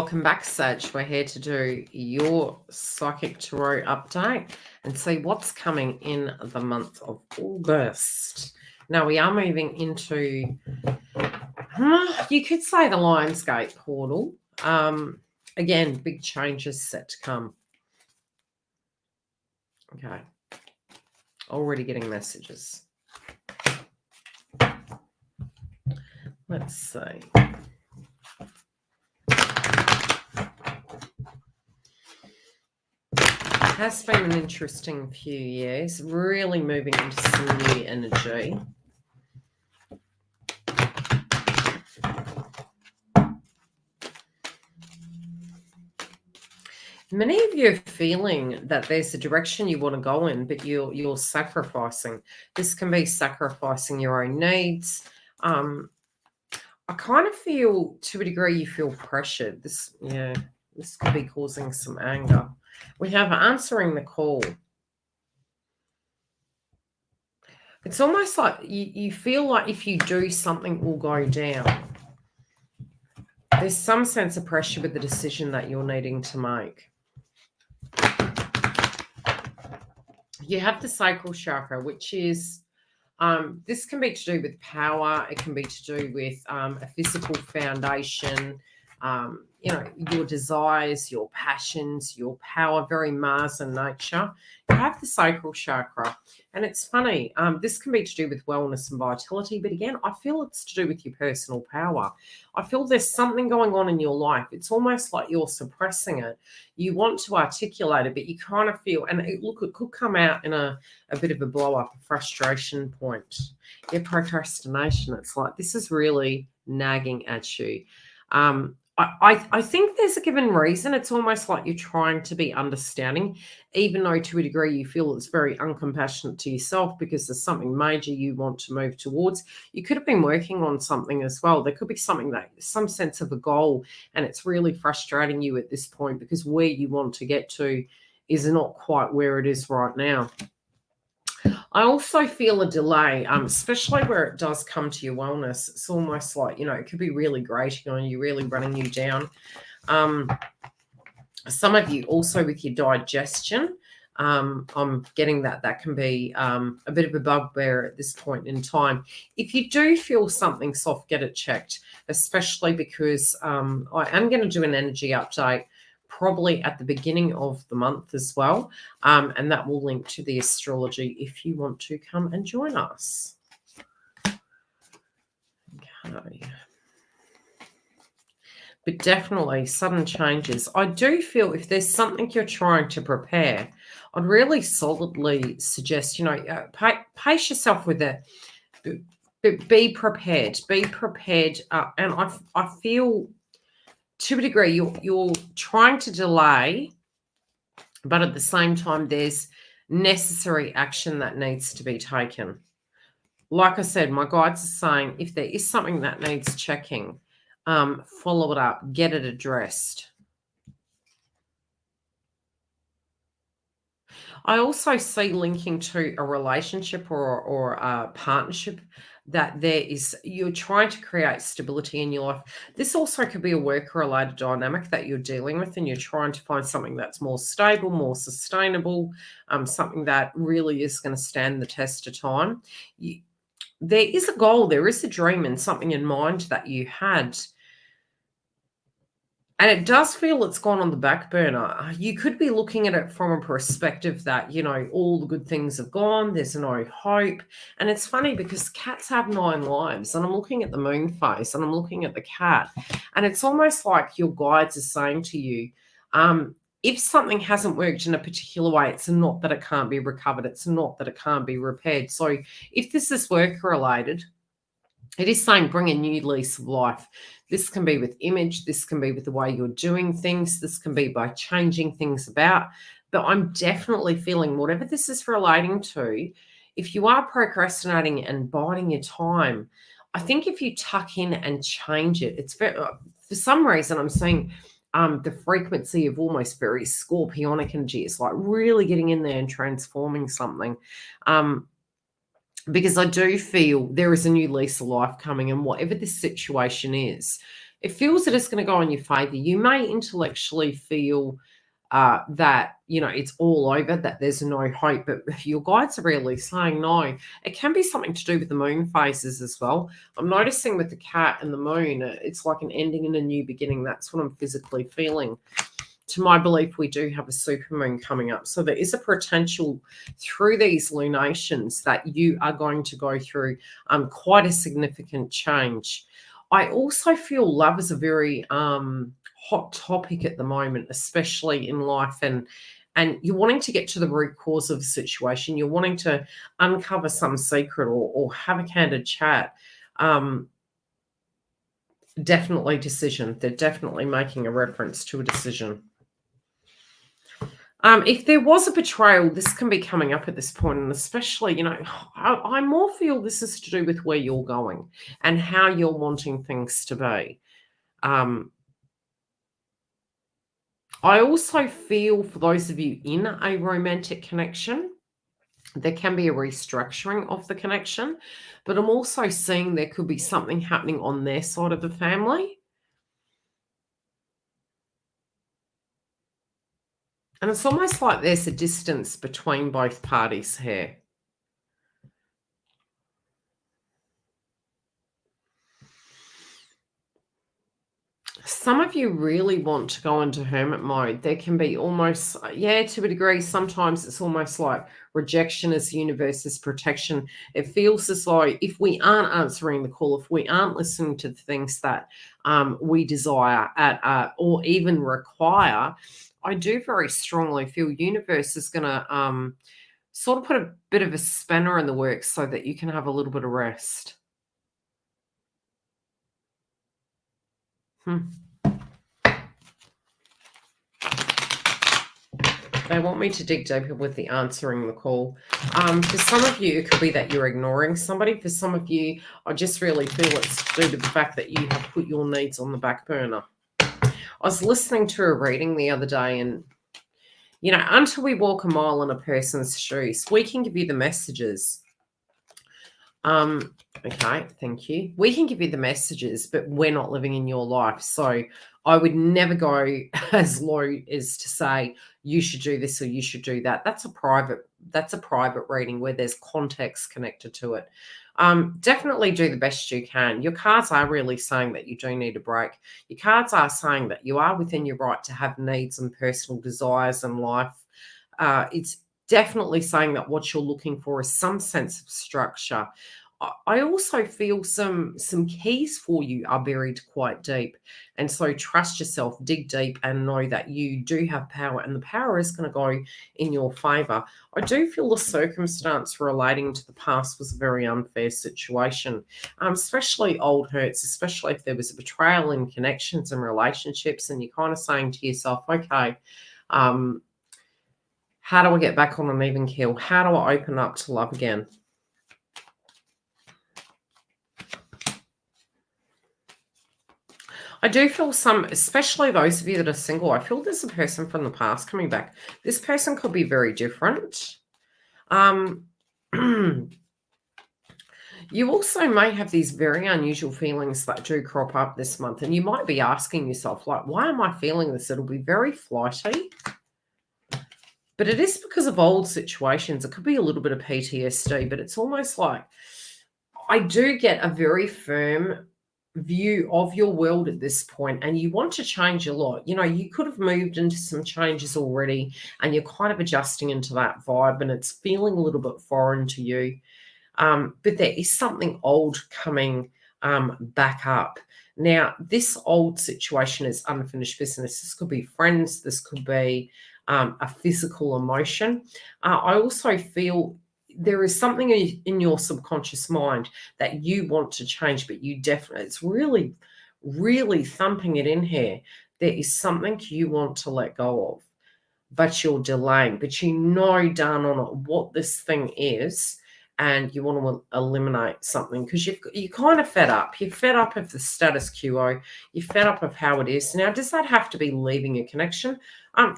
welcome back, Sag. We're here to do your Psychic Tarot update and see what's coming in the month of August. Now, we are moving into, you could say, the Lionsgate portal. Again, big changes set to come. Okay. Already getting messages. Let's see. It has been an interesting few years, really moving into some new energy. Many of you are feeling that there's a direction you want to go in, but you're sacrificing. This can be sacrificing your own needs. I kind of feel, to a degree, you feel pressured. This could be causing some anger. We have answering the call. It's almost like you feel like if you do, something will go down. There's some sense of pressure with the decision that you're needing to make. You have the sacral chakra, which is, this can be to do with power. It can be to do with a physical foundation, your desires, your passions, your power, very Mars in nature. You have the sacral chakra. And it's funny, this can be to do with wellness and vitality. But again, I feel it's to do with your personal power. I feel there's something going on in your life. It's almost like you're suppressing it. You want to articulate it, but you kind of feel, and it could come out in a bit of a blow up, a frustration point. Your procrastination, it's like, this is really nagging at you. I think there's a given reason. It's almost like you're trying to be understanding, even though to a degree you feel it's very uncompassionate to yourself because there's something major you want to move towards. You could have been working on something as well. There could be something that, some sense of a goal, and it's really frustrating you at this point because where you want to get to is not quite where it is right now. I also feel a delay, especially where it does come to your wellness. It's almost like, it could be really grating on you, really running you down. Some of you also with your digestion, I'm getting that can be a bit of a bugbear at this point in time. If you do feel something soft, get it checked, especially because I am going to do an energy update probably at the beginning of the month as well. And that will link to the astrology if you want to come and join us. Okay. But definitely sudden changes. I do feel if there's something you're trying to prepare, I'd really solidly suggest, pace yourself with it. Be prepared. Be prepared. And I feel, to a degree, you're trying to delay, but at the same time, there's necessary action that needs to be taken. Like I said, my guides are saying if there is something that needs checking, follow it up, get it addressed. I also see linking to a relationship or a partnership that you're trying to create stability in your life. This also could be a work-related dynamic that you're dealing with, and you're trying to find something that's more stable, more sustainable, something that really is going to stand the test of time. There is a goal, there is a dream and something in mind that you had. And it does feel it's gone on the back burner. You could be looking at it from a perspective that, all the good things have gone. There's no hope. And it's funny because cats have 9 lives. And I'm looking at the moon face and I'm looking at the cat. And it's almost like your guides are saying to you, if something hasn't worked in a particular way, it's not that it can't be recovered. It's not that it can't be repaired. So if this is work-related, it is saying bring a new lease of life. This can be with image. This can be with the way you're doing things. This can be by changing things about. But I'm definitely feeling whatever this is relating to, if you are procrastinating and biding your time, I think if you tuck in and change it, it's very, for some reason I'm seeing the frequency of almost very scorpionic energy. It's like really getting in there and transforming something. Because I do feel there is a new lease of life coming, and whatever this situation is, It feels that it's going to go in your favor. You may intellectually feel that, you know, it's all over, that there's no hope, but your guides are really saying no. It can be something to do with the moon phases as well. I'm noticing with the cat and the moon, it's like an ending and a new beginning. That's what I'm physically feeling. To my belief, we do have a supermoon coming up. So there is a potential through these lunations that you are going to go through quite a significant change. I also feel love is a very hot topic at the moment, especially in life, and you're wanting to get to the root cause of the situation. You're wanting to uncover some secret or have a candid chat. Definitely decision. They're definitely making a reference to a decision. If there was a betrayal, this can be coming up at this point, and especially, you know, I more feel this is to do with where you're going and how you're wanting things to be. I also feel for those of you in a romantic connection, there can be a restructuring of the connection, but I'm also seeing there could be something happening on their side of the family. And it's almost like there's a distance between both parties here. Some of you really want to go into hermit mode. There can be almost, yeah, to a degree, sometimes it's almost like rejection as universe's protection. It feels as though if we aren't answering the call, if we aren't listening to the things that we desire or even require, I do very strongly feel universe is going to sort of put a bit of a spanner in the works so that you can have a little bit of rest. They want me to dig deeper with the answering the call. For some of you, it could be that you're ignoring somebody. For some of you, I just really feel it's due to the fact that you have put your needs on the back burner. I was listening to a reading the other day, and, you know, until we walk a mile in a person's shoes, we can give you the messages. Okay, thank you. We can give you the messages, but we're not living in your life. So I would never go as low as to say you should do this or you should do that. That's a private reading where there's context connected to it. Definitely do the best you can. Your cards are really saying that you do need a break. Your cards are saying that you are within your right to have needs and personal desires in life. It's definitely saying that what you're looking for is some sense of structure. I also feel some keys for you are buried quite deep. And so trust yourself, dig deep, and know that you do have power, and the power is going to go in your favor. I do feel the circumstance relating to the past was a very unfair situation, especially old hurts, especially if there was a betrayal in connections and relationships, and you're kind of saying to yourself, okay, how do I get back on an even keel? How do I open up to love again? I do feel some, especially those of you that are single, I feel there's a person from the past coming back. This person could be very different. You also may have these very unusual feelings that do crop up this month, and you might be asking yourself, like, why am I feeling this? It'll be very flighty. But it is because of old situations. It could be a little bit of PTSD, but it's almost like I do get a very firm view of your world at this point, and you want to change a lot. You know, you could have moved into some changes already, and you're kind of adjusting into that vibe, and it's feeling a little bit foreign to you. But there is something old coming back up. Now, this old situation is unfinished business. This could be friends. This could be a physical emotion. I also feel there is something in your subconscious mind that you want to change, but you definitely, it's really, really thumping it in here. There is something you want to let go of, but you're delaying, but you know down on it what this thing is, and you want to eliminate something because you're kind of fed up. You're fed up of the status quo. You're fed up of how it is. Now, does that have to be leaving a connection?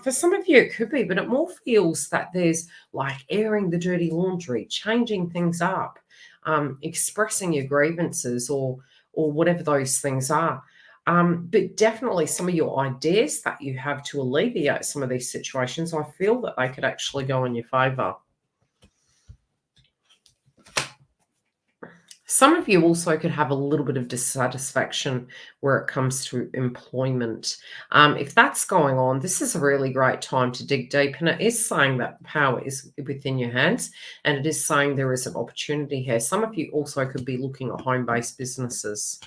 For some of you, it could be, but it more feels that there's like airing the dirty laundry, changing things up, expressing your grievances or whatever those things are. But definitely some of your ideas that you have to alleviate some of these situations, I feel that they could actually go in your favor. Some of you also could have a little bit of dissatisfaction where it comes to employment. If that's going on, this is a really great time to dig deep. And it is saying that power is within your hands, and it is saying there is an opportunity here. Some of you also could be looking at home-based businesses.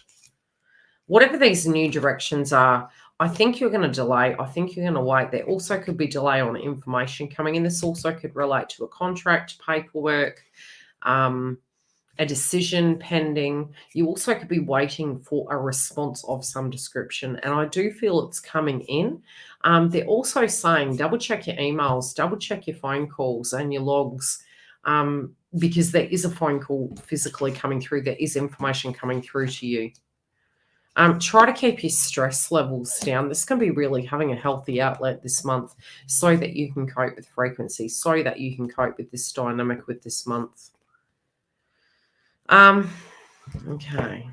Whatever these new directions are, I think you're going to delay. I think you're going to wait. There also could be delay on information coming in. This also could relate to a contract, paperwork, a decision pending. You also could be waiting for a response of some description, and I do feel it's coming in. They're also saying double check your emails, double check your phone calls and your logs, because there is a phone call physically coming through. There is information coming through to you. Try to keep your stress levels down. This can be really having a healthy outlet this month so that you can cope with frequency, so that you can cope with this dynamic with this month. Okay.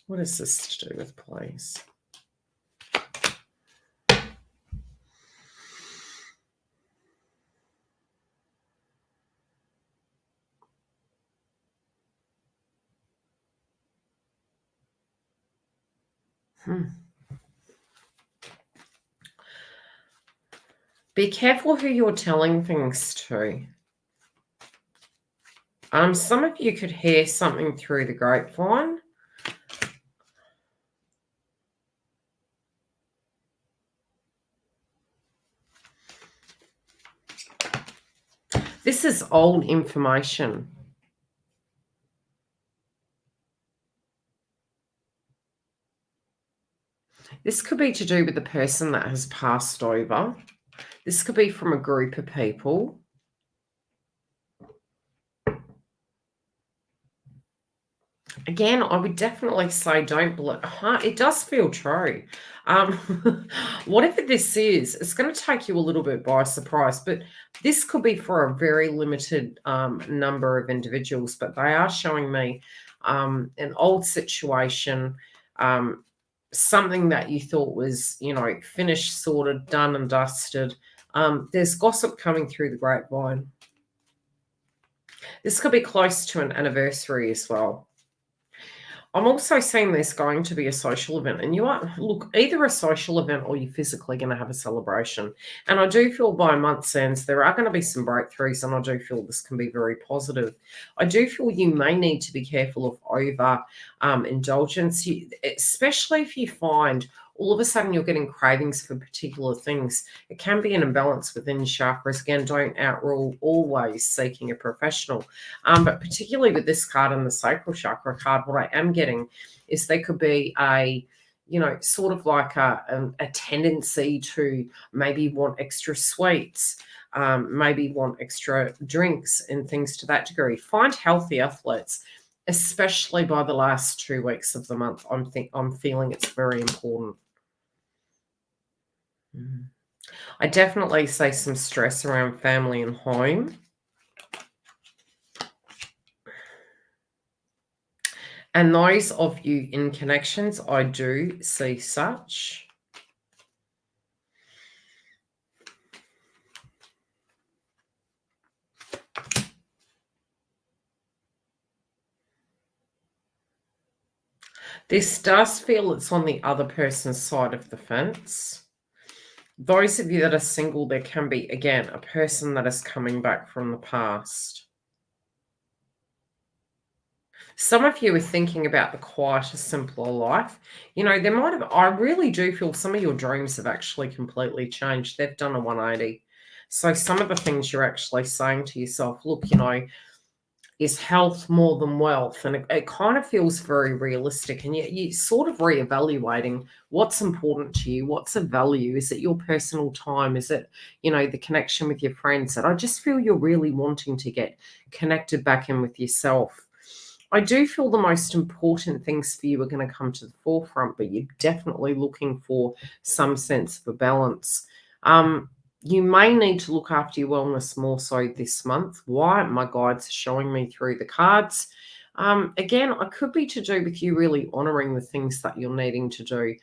What is this to do with, please? Be careful who you're telling things to. Some of you could hear something through the grapevine. This is old information. This could be to do with the person that has passed over. This could be from a group of people. Again, I would definitely say don't believe. It does feel true. Whatever this is, it's going to take you a little bit by surprise, but this could be for a very limited number of individuals, but they are showing me an old situation, something that you thought was, finished, sorted, done and dusted. There's gossip coming through the grapevine. This could be close to an anniversary as well. I'm also seeing there's going to be a social event, and you are, look, either a social event or you're physically going to have a celebration. And I do feel by month's end, there are going to be some breakthroughs, and I do feel this can be very positive. I do feel you may need to be careful of over indulgence, especially if you find all of a sudden you're getting cravings for particular things. It can be an imbalance within your chakras. Again, don't outrule always seeking a professional. But particularly with this card and the sacral chakra card, what I am getting is there could be a, sort of like a tendency to maybe want extra sweets, maybe want extra drinks and things to that degree. Find healthy outlets, especially by the last 2 weeks of the month. I'm feeling it's very important. I definitely see some stress around family and home. And those of you in connections, I do see such. This does feel it's on the other person's side of the fence. Those of you that are single, there can be, again, a person that is coming back from the past. Some of you are thinking about the quieter, simpler life. I really do feel some of your dreams have actually completely changed. They've done a 180. So some of the things you're actually saying to yourself, look, is health more than wealth? And it kind of feels very realistic. And you're sort of reevaluating what's important to you, what's of value. Is it your personal time? Is it, the connection with your friends? And I just feel you're really wanting to get connected back in with yourself. I do feel the most important things for you are going to come to the forefront, but you're definitely looking for some sense of a balance. You may need to look after your wellness more so this month. Why? My guides are showing me through the cards. Again, it could be to do with you really honoring the things that you're needing to do,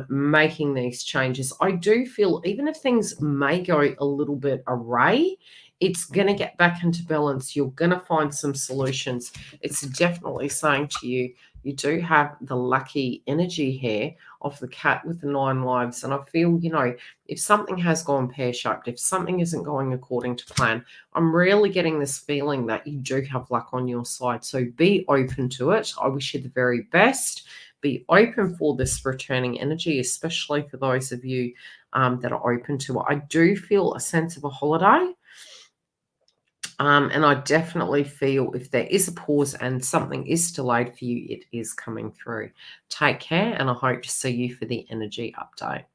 making these changes. I do feel even if things may go a little bit array, it's going to get back into balance. You're going to find some solutions. It's definitely saying to you, you do have the lucky energy here of the cat with the 9 lives. And I feel, if something has gone pear-shaped, if something isn't going according to plan, I'm really getting this feeling that you do have luck on your side. So be open to it. I wish you the very best. Be open for this returning energy, especially for those of you that are open to it. I do feel a sense of a holiday. And I definitely feel if there is a pause and something is delayed for you, it is coming through. Take care, and I hope to see you for the energy update.